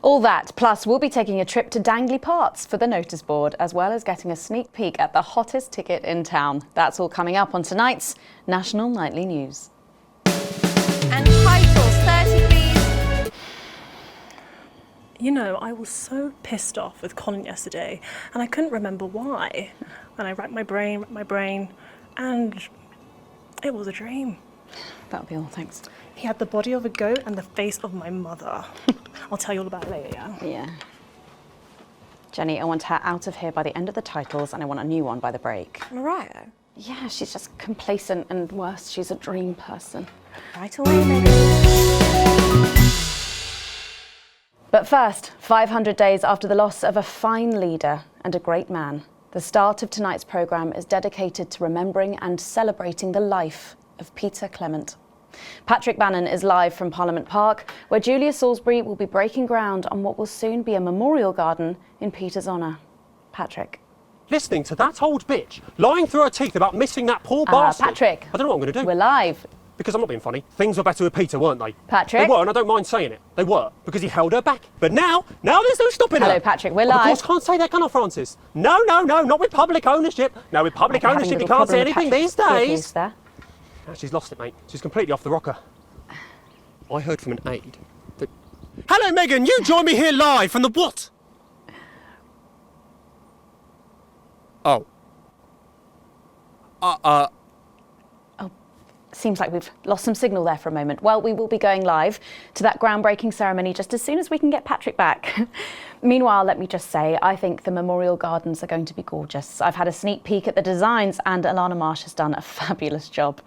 All that, plus we'll be taking a trip to dangly parts for the notice board, as well as getting a sneak peek at the hottest ticket in town. That's all coming up on tonight's National Nightly News. And titles, 30 please. You know, I was so pissed off with Colin yesterday, and I couldn't remember why. And I racked my brain, and it was a dream. That'll be all, thanks. He had the body of a goat and the face of my mother. I'll tell you all about it later, yeah? Yeah. Jenny, I want her out of here by the end of the titles, and I want a new one by the break. Mariah? Yeah, she's just complacent, and worse, she's a dream person. Right away, Megan. But first, 500 days after the loss of a fine leader and a great man, the start of tonight's programme is dedicated to remembering and celebrating the life of Peter Clement. Patrick Bannon is live from Parliament Park, where Julia Salisbury will be breaking ground on what will soon be a memorial garden in Peter's honour. Patrick. Listening to that old bitch lying through her teeth about missing that poor bastard. Patrick. I don't know what I'm going to do. We're live. Because I'm not being funny. Things were better with Peter, weren't they? Patrick. They were, and I don't mind saying it. They were, because he held her back. But now there's no stopping her. Hello, Patrick, we're live. Of course, can't say that, can I, Francis? No, not with public ownership. No, with public ownership, you can't say anything these days. There. Now, she's lost it, mate. She's completely off the rocker. I heard from an aide that... Hello, Megan, you join me here live from the what? Oh. Seems like we've lost some signal there for a moment. Well, we will be going live to that groundbreaking ceremony just as soon as we can get Patrick back. Meanwhile, let me just say, I think the memorial gardens are going to be gorgeous. I've had a sneak peek at the designs and Alana Marsh has done a fabulous job.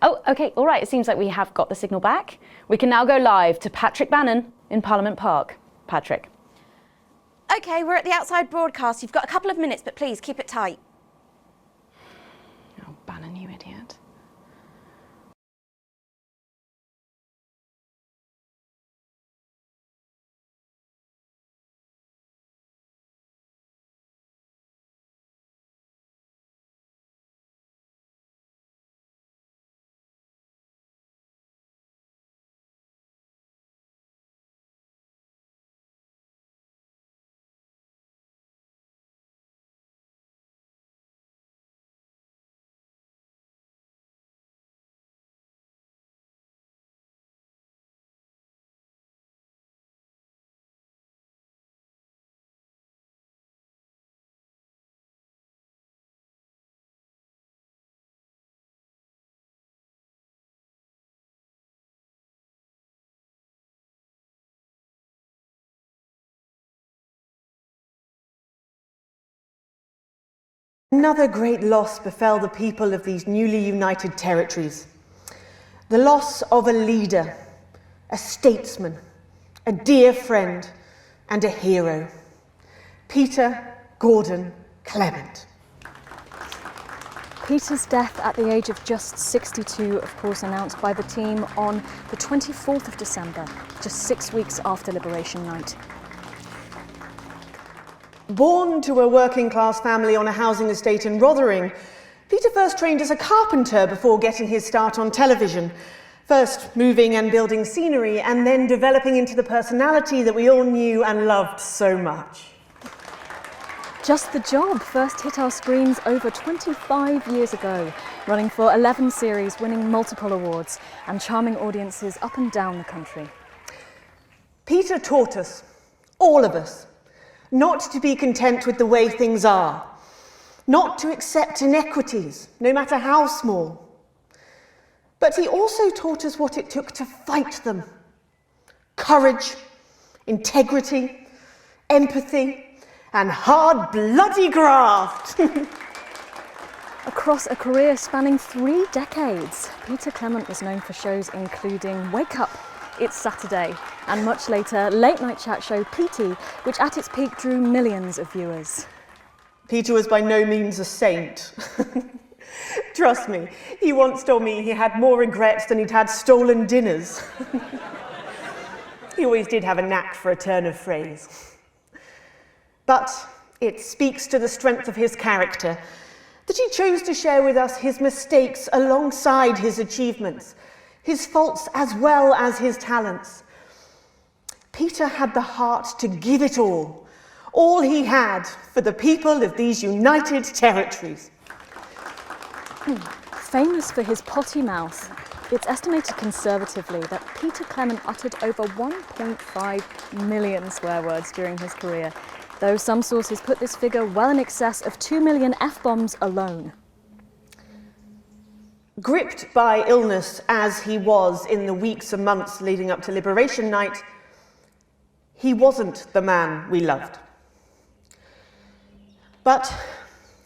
Oh, OK, all right, it seems like we have got the signal back. We can now go live to Patrick Bannon in Parliament Park. Patrick. OK, we're at the outside broadcast. You've got a couple of minutes, but please keep it tight. Oh, Bannon, you idiot. Another great loss befell the people of these newly united territories. The loss of a leader, a statesman, a dear friend, and a hero. Peter Gordon Clement. Peter's death at the age of just 62, of course, announced by the team on the 24th of December, just 6 weeks after Liberation Night. Born to a working-class family on a housing estate in Rotherham, Peter first trained as a carpenter before getting his start on television, first moving and building scenery and then developing into the personality that we all knew and loved so much. Just the Job first hit our screens over 25 years ago, running for 11 series, winning multiple awards and charming audiences up and down the country. Peter taught us, all of us, not to be content with the way things are, not to accept inequities, no matter how small. But he also taught us what it took to fight them. Courage, integrity, empathy, and hard, bloody graft. Across a career spanning 3 decades, Peter Clement was known for shows including Wake Up, It's Saturday, and much later, late night chat show Petey, which at its peak drew millions of viewers. Peter was by no means a saint. Trust me, he once told me he had more regrets than he'd had stolen dinners. He always did have a knack for a turn of phrase. But it speaks to the strength of his character that he chose to share with us his mistakes alongside his achievements, his faults as well as his talents. Peter had the heart to give it all he had for the people of these united territories. Famous for his potty mouth, it's estimated conservatively that Peter Clement uttered over 1.5 million swear words during his career, though some sources put this figure well in excess of 2 million F-bombs alone. Gripped by illness as he was in the weeks and months leading up to Liberation Night, he wasn't the man we loved. But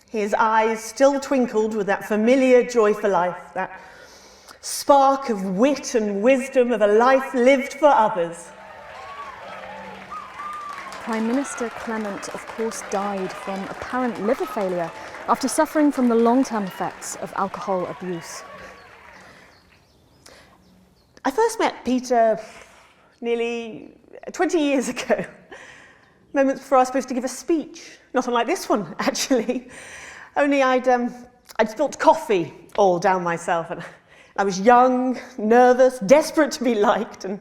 his eyes still twinkled with that familiar joy for life, that spark of wit and wisdom of a life lived for others. Prime Minister Clement, of course, died from apparent liver failure after suffering from the long-term effects of alcohol abuse. I first met Peter nearly 20 years ago, moments before I was supposed to give a speech. Not unlike this one, actually. Only I'd spilt coffee all down myself, and I was young, nervous, desperate to be liked, and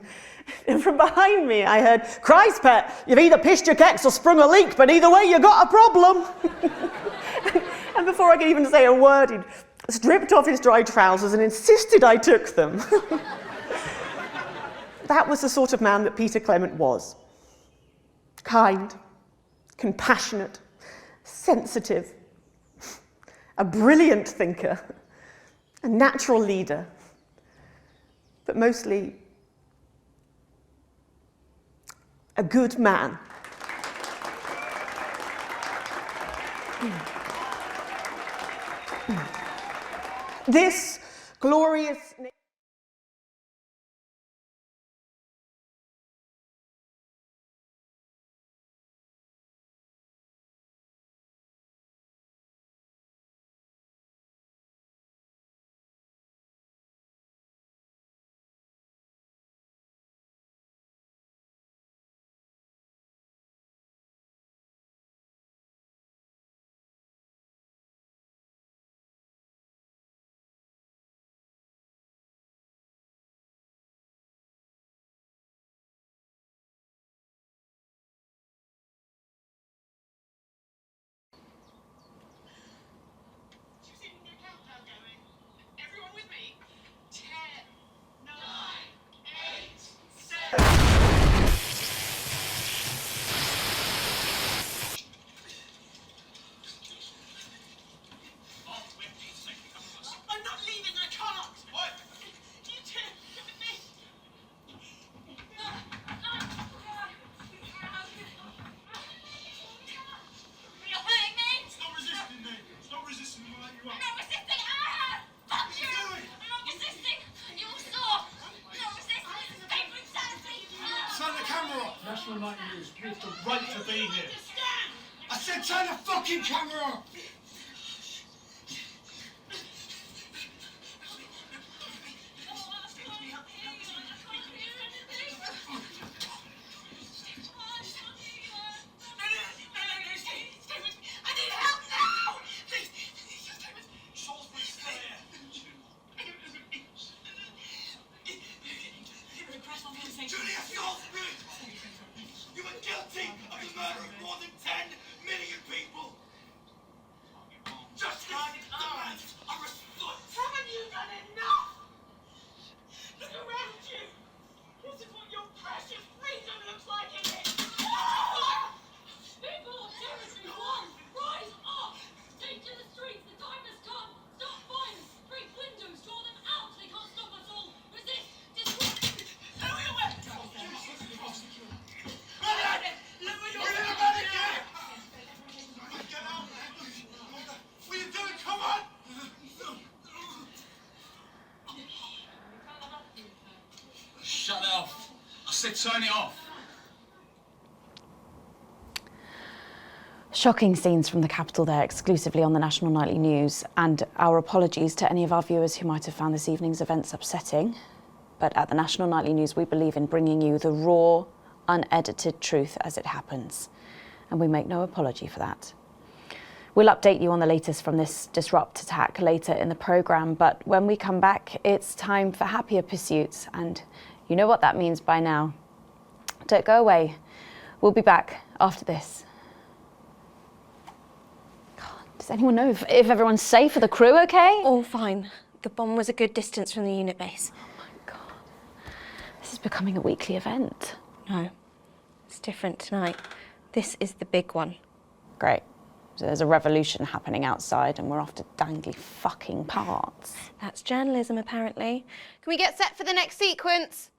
from behind me I heard, "Christ, Pet, you've either pissed your kecks or sprung a leak, but either way you got a problem." And before I could even say a word, he'd stripped off his dry trousers and insisted I took them. That was the sort of man that Peter Clement was. Kind, compassionate, sensitive, a brilliant thinker, a natural leader, but mostly a good man. This glorious... National Night News, you have the right to be here. I said turn the fucking camera off! Shut it off. I said turn it off. Shocking scenes from the capital there, exclusively on the National Nightly News, and our apologies to any of our viewers who might have found this evening's events upsetting. But at the National Nightly News, we believe in bringing you the raw, unedited truth as it happens, and we make no apology for that. We'll update you on the latest from this disrupt attack later in the programme, but when we come back, it's time for happier pursuits, and you know what that means by now. Don't go away. We'll be back after this. God, does anyone know if everyone's safe? Are the crew okay? All fine. The bomb was a good distance from the unit base. Oh my God. This is becoming a weekly event. No, it's different tonight. This is the big one. Great. So there's a revolution happening outside and we're after dangly fucking parts. That's journalism, apparently. Can we get set for the next sequence?